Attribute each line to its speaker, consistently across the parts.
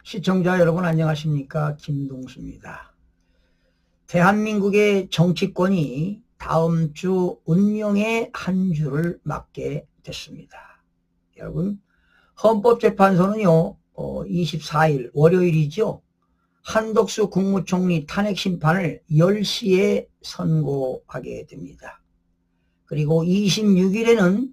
Speaker 1: 시청자 여러분 안녕하십니까? 김동수입니다. 대한민국의 정치권이 다음 주 운명의 한 주를 맞게 됐습니다. 여러분, 헌법재판소는요 24일 월요일이죠. 한덕수 국무총리 탄핵 심판을 10시에 선고하게 됩니다. 그리고 26일에는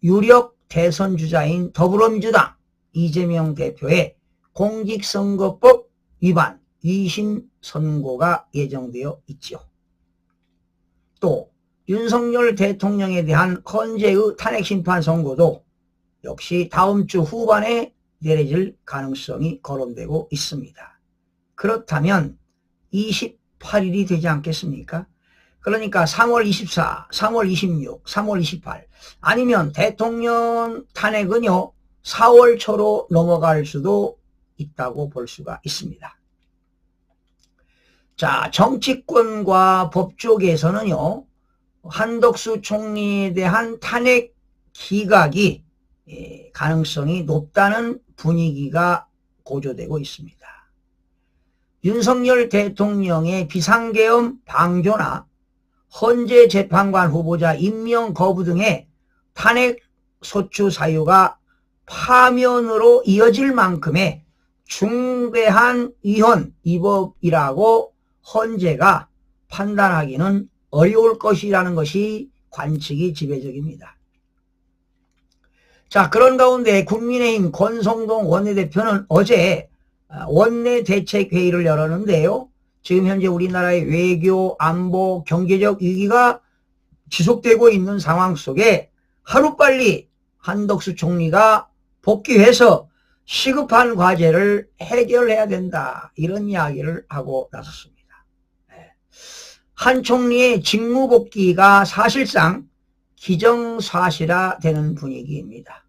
Speaker 1: 유력 대선 주자인 더불어민주당 이재명 대표의 공직선거법 위반 2심 선고가 예정되어 있죠. 또 윤석열 대통령에 대한 헌재의 탄핵심판 선고도 역시 다음 주 후반에 내려질 가능성이 거론되고 있습니다. 그렇다면 28일이 되지 않겠습니까? 그러니까 3월 24, 3월 26, 3월 28 아니면 대통령 탄핵은요 4월 초로 넘어갈 수도 있다고 볼 수가 있습니다. 자, 정치권과 법 쪽에서는요 한덕수 총리에 대한 탄핵 기각이 가능성이 높다는 분위기가 고조되고 있습니다. 윤석열 대통령의 비상계엄 방조나 헌재 재판관 후보자 임명 거부 등의 탄핵 소추 사유가 파면으로 이어질 만큼의 중대한 위헌 위법이라고 헌재가 판단하기는 어려울 것이라는 것이 관측이 지배적입니다. 자, 그런 가운데 국민의힘 권성동 원내대표는 어제 원내대책회의를 열었는데요. 지금 현재 우리나라의 외교, 안보, 경제적 위기가 지속되고 있는 상황 속에 하루빨리 한덕수 총리가 복귀해서 시급한 과제를 해결해야 된다. 이런 이야기를 하고 나섰습니다. 한 총리의 직무복귀가 사실상 기정사실화되는 분위기입니다.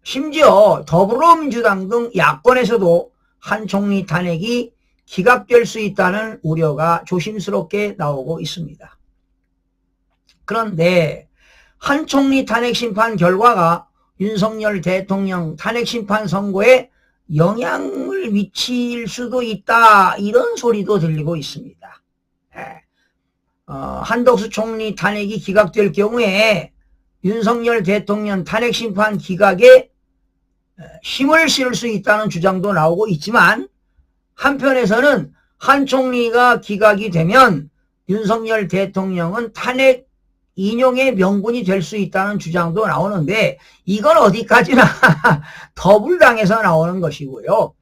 Speaker 1: 심지어 더불어민주당 등 야권에서도 한 총리 탄핵이 기각될 수 있다는 우려가 조심스럽게 나오고 있습니다. 그런데 한 총리 탄핵 심판 결과가 윤석열 대통령 탄핵 심판 선고에 영향을 미칠 수도 있다 이런 소리도 들리고 있습니다. 한덕수 총리 탄핵이 기각될 경우에 윤석열 대통령 탄핵 심판 기각에 힘을 실을 수 있다는 주장도 나오고 있지만 한편에서는 한 총리가 기각이 되면 윤석열 대통령은 탄핵 인용의 명분이 될 수 있다는 주장도 나오는데 이건 어디까지나 더불당에서 나오는 것이고요.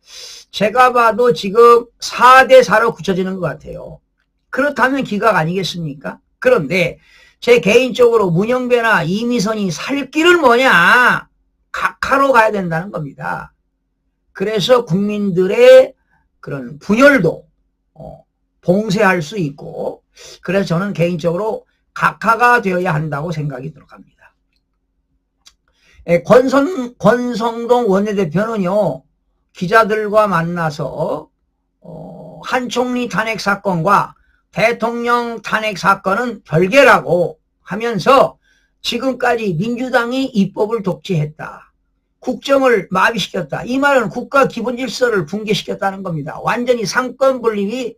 Speaker 1: 제가 봐도 지금 4대4로 굳혀지는 것 같아요. 그렇다면 기각 아니겠습니까? 그런데 제 개인적으로 문영배나 이미선이 살 길은 뭐냐? 각하로 가야 된다는 겁니다. 그래서 국민들의 그런 분열도 봉쇄할 수 있고 그래서 저는 개인적으로 각하가 되어야 한다고 생각이 들어갑니다. 권성동 원내대표는요 기자들과 만나서 한 총리 탄핵 사건과 대통령 탄핵 사건은 별개라고 하면서 지금까지 민주당이 입법을 독재했다. 국정을 마비시켰다. 이 말은 국가 기본 질서를 붕괴시켰다는 겁니다. 완전히 상권 분립이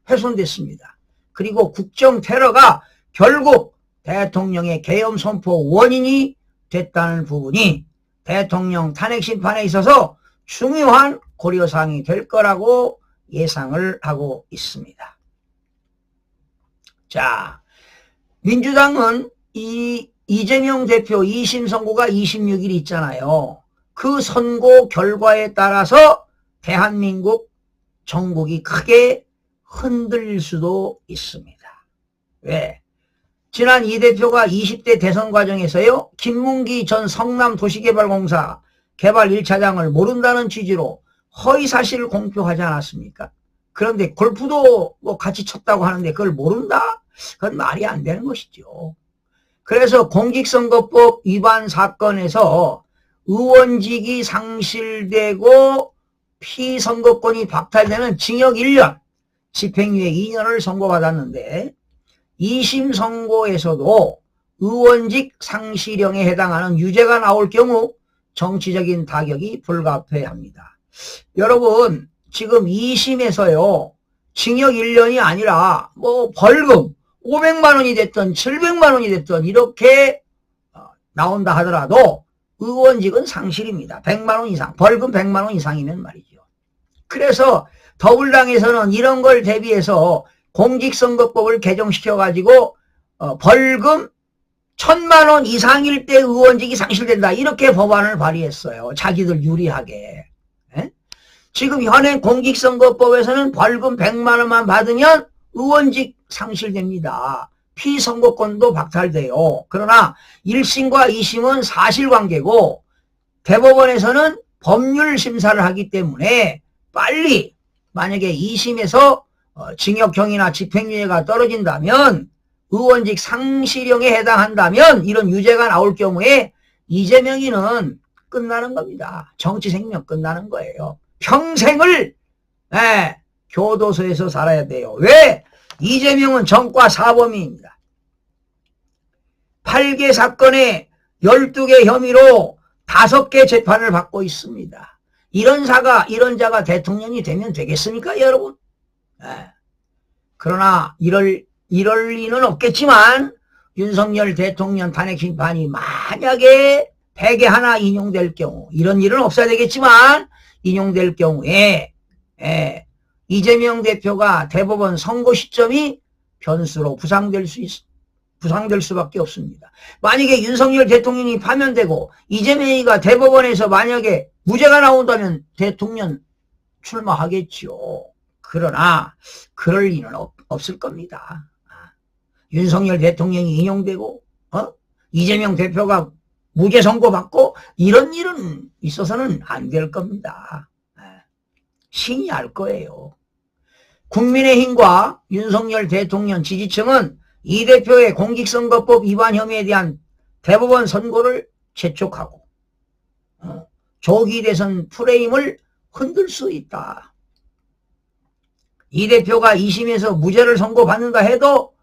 Speaker 1: 훼손됐습니다. 그리고 국정 테러가 결국 대통령의 계엄 선포 원인이 됐다는 부분이 대통령 탄핵 심판에 있어서 중요한 고려사항이 될 거라고 예상을 하고 있습니다. 자, 민주당은 이재명 대표 2심 선고가 26일 있잖아요. 그 선고 결과에 따라서 대한민국 정국이 크게 흔들릴 수도 있습니다. 왜? 지난 이 대표가 20대 대선 과정에서요 김문기 전 성남도시개발공사 개발 1차장을 모른다는 취지로 허위사실을 공표하지 않았습니까? 그런데 골프도 뭐 같이 쳤다고 하는데 그걸 모른다? 그건 말이 안 되는 것이죠. 그래서 공직선거법 위반 사건에서 의원직이 상실되고 피선거권이 박탈되는 징역 1년, 집행유예 2년을 선고받았는데 2심 선고에서도 의원직 상실형에 해당하는 유죄가 나올 경우 정치적인 타격이 불가피합니다. 여러분 지금 2심에서요 징역 1년이 아니라 뭐 벌금 500만 원이 됐든 700만 원이 됐든 이렇게 나온다 하더라도 의원직은 상실입니다. 100만 원 이상, 벌금 100만 원 이상이면 말이죠. 그래서 더불당에서는 이런 걸 대비해서 공직선거법을 개정시켜가지고 벌금 1000만 원 이상일 때 의원직이 상실된다 이렇게 법안을 발의했어요. 자기들 유리하게. 에? 지금 현행 공직선거법에서는 벌금 100만 원만 받으면 의원직 상실됩니다. 피선거권도 박탈돼요. 그러나 1심과 2심은 사실관계고 대법원에서는 법률 심사를 하기 때문에 빨리 만약에 2심에서 징역형이나 집행유예가 떨어진다면 의원직 상실형에 해당한다면 이런 유죄가 나올 경우에 이재명이는 끝나는 겁니다. 정치 생명 끝나는 거예요. 평생을 교도소에서 살아야 돼요. 왜? 이재명은 전과 사범입니다. 8개 사건에 12개 혐의로 5개 재판을 받고 있습니다. 이런 자가 대통령이 되면 되겠습니까, 여러분? 그러나 이럴 리는 없겠지만 윤석열 대통령 탄핵 심판이 만약에 100에 하나 인용될 경우 이런 일은 없어야 되겠지만 인용될 경우에 이재명 대표가 대법원 선고 시점이 변수로 부상될 수밖에 없습니다. 만약에 윤석열 대통령이 파면되고 이재명이가 대법원에서 만약에 무죄가 나온다면 대통령 출마하겠죠. 그러나 그럴 리는 없을 겁니다. 윤석열 대통령이 인용되고 이재명 대표가 무죄 선고받고 이런 일은 있어서는 안 될 겁니다. 신이 알 거예요. 국민의힘과 윤석열 대통령 지지층은 이 대표의 공직선거법 위반 혐의에 대한 대법원 선고를 재촉하고 조기 대선 프레임을 흔들 수 있다. 이 대표가 2심에서 무죄를 선고받는다 해도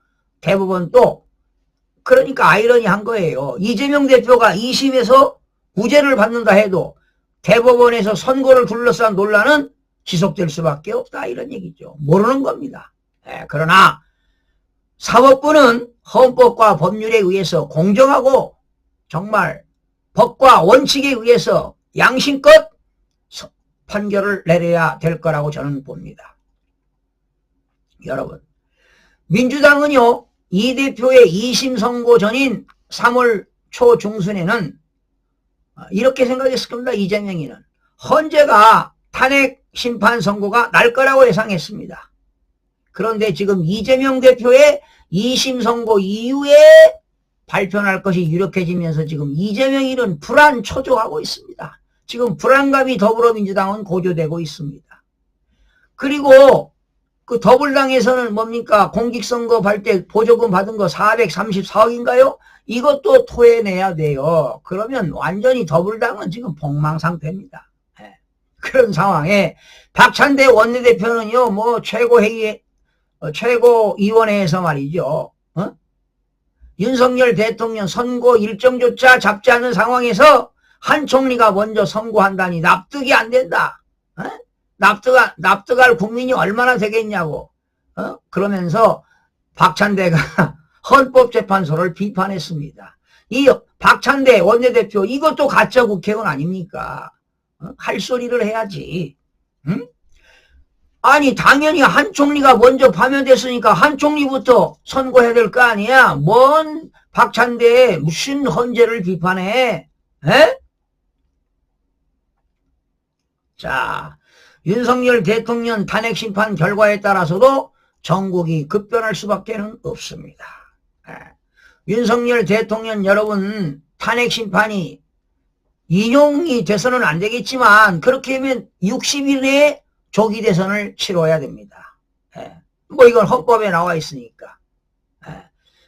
Speaker 1: 대법원 또 그러니까 아이러니한 거예요. 이재명 대표가 2심에서 무죄를 받는다 해도 대법원에서 선고를 둘러싼 논란은 지속될 수밖에 없다 이런 얘기죠. 모르는 겁니다. 그러나 사법부는 헌법과 법률에 의해서 공정하고 정말 법과 원칙에 의해서 양심껏 판결을 내려야 될 거라고 저는 봅니다. 여러분 민주당은요 이 대표의 2심 선고 전인 3월 초 중순에는 이렇게 생각했을 겁니다. 이재명이는 헌재가 탄핵 심판 선고가 날 거라고 예상했습니다. 그런데 지금 이재명 대표의 2심 선고 이후에 발표할 것이 유력해지면서 지금 이재명이는 불안 초조하고 있습니다. 지금 불안감이 더불어민주당은 고조되고 있습니다. 그리고 그 더불당에서는 뭡니까? 공직선거 발 때 보조금 받은 거 434억인가요? 이것도 토해내야 돼요. 그러면 완전히 더불당은 지금 폭망상태입니다. 그런 상황에 박찬대 원내대표는요, 뭐 최고위원회에서 말이죠. 윤석열 대통령 선고 일정조차 잡지 않은 상황에서 한 총리가 먼저 선고한다니 납득이 안 된다. 납득할 국민이 얼마나 되겠냐고. 그러면서 박찬대가 헌법재판소를 비판했습니다. 이 박찬대 원내대표 이것도 가짜 국회의원 아닙니까? 할 소리를 해야지. 응? 아니 당연히 한 총리가 먼저 파면됐으니까 한 총리부터 선고해야 될 거 아니야. 뭔 박찬대에 무슨 헌재를 비판해. 에? 자, 윤석열 대통령 탄핵 심판 결과에 따라서도 전국이 급변할 수밖에 없습니다. 윤석열 대통령 여러분 탄핵 심판이 인용이 돼서는 안 되겠지만 그렇게 하면 60일 내에 조기 대선을 치러야 됩니다. 뭐 이건 헌법에 나와 있으니까.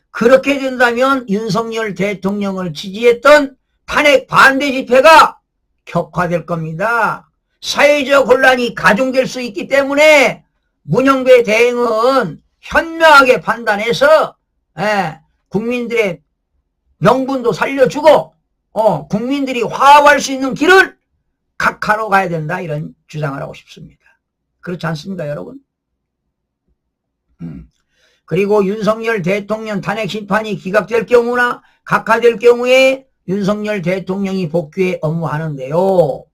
Speaker 1: 그렇게 된다면 윤석열 대통령을 지지했던 탄핵 반대 집회가 격화될 겁니다. 사회적 혼란이 가중될 수 있기 때문에 문영배 대행은 현명하게 판단해서 국민들의 명분도 살려주고 국민들이 화합할 수 있는 길을 각하로 가야 된다 이런 주장을 하고 싶습니다. 그렇지 않습니까 여러분? 그리고 윤석열 대통령 탄핵 심판이 기각될 경우나 각하될 경우에 윤석열 대통령이 복귀해 업무하는데요.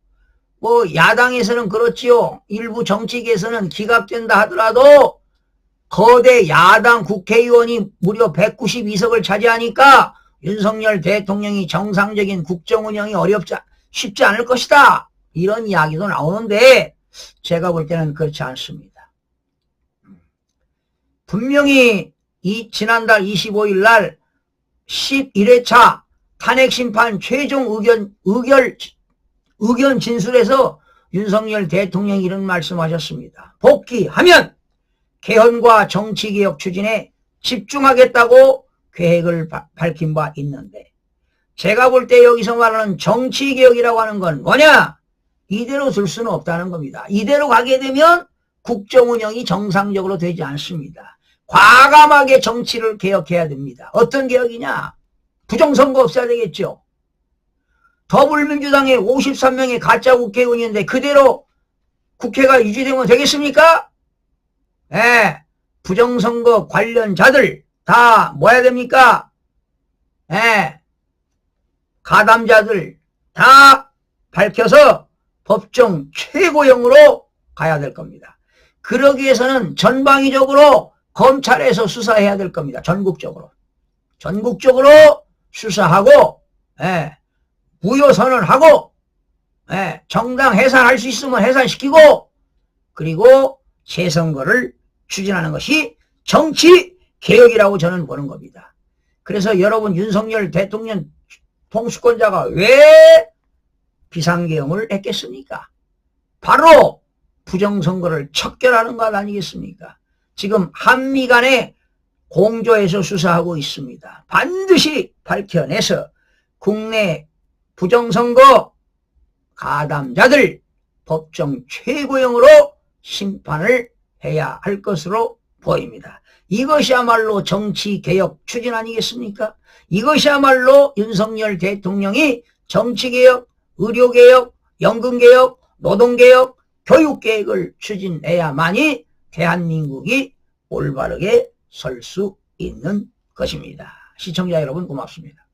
Speaker 1: 뭐 야당에서는 그렇지요. 일부 정치계에서는 기각된다 하더라도 거대 야당 국회의원이 무려 192석을 차지하니까 윤석열 대통령이 정상적인 국정운영이 쉽지 않을 것이다. 이런 이야기도 나오는데 제가 볼 때는 그렇지 않습니다. 분명히 지난달 25일 날 11회차 탄핵심판 최종 의견 진술에서 윤석열 대통령이 이런 말씀하셨습니다. 복귀하면 개헌과 정치개혁 추진에 집중하겠다고 계획을 밝힌 바 있는데 제가 볼 때 여기서 말하는 정치개혁이라고 하는 건 뭐냐? 이대로 둘 수는 없다는 겁니다. 이대로 가게 되면 국정운영이 정상적으로 되지 않습니다. 과감하게 정치를 개혁해야 됩니다. 어떤 개혁이냐? 부정선거 없애야 되겠죠. 더불어민주당에 53명의 가짜 국회의원이 있는데 그대로 국회가 유지되면 되겠습니까? 예, 부정선거 관련자들 다 뭐 해야 됩니까? 예, 가담자들 다 밝혀서 법정 최고형으로 가야 될 겁니다. 그러기 위해서는 전방위적으로 검찰에서 수사해야 될 겁니다. 전국적으로 수사하고 예, 무효 선언하고 예, 정당 해산할 수 있으면 해산시키고 그리고 재선거를 추진하는 것이 정치 개혁이라고 저는 보는 겁니다. 그래서 여러분 윤석열 대통령 통수권자가 왜 비상계엄을 했겠습니까? 바로 부정선거를 척결하는 것 아니겠습니까? 지금 한미 간에 공조해서 수사하고 있습니다. 반드시 밝혀내서 국내 부정선거 가담자들 법정 최고형으로 심판을 해야 할 것으로 보입니다. 이것이야말로 정치개혁 추진 아니겠습니까? 이것이야말로 윤석열 대통령이 정치개혁, 의료개혁, 연금개혁, 노동개혁, 교육개혁을 추진해야만이 대한민국이 올바르게 설 수 있는 것입니다. 시청자 여러분 고맙습니다.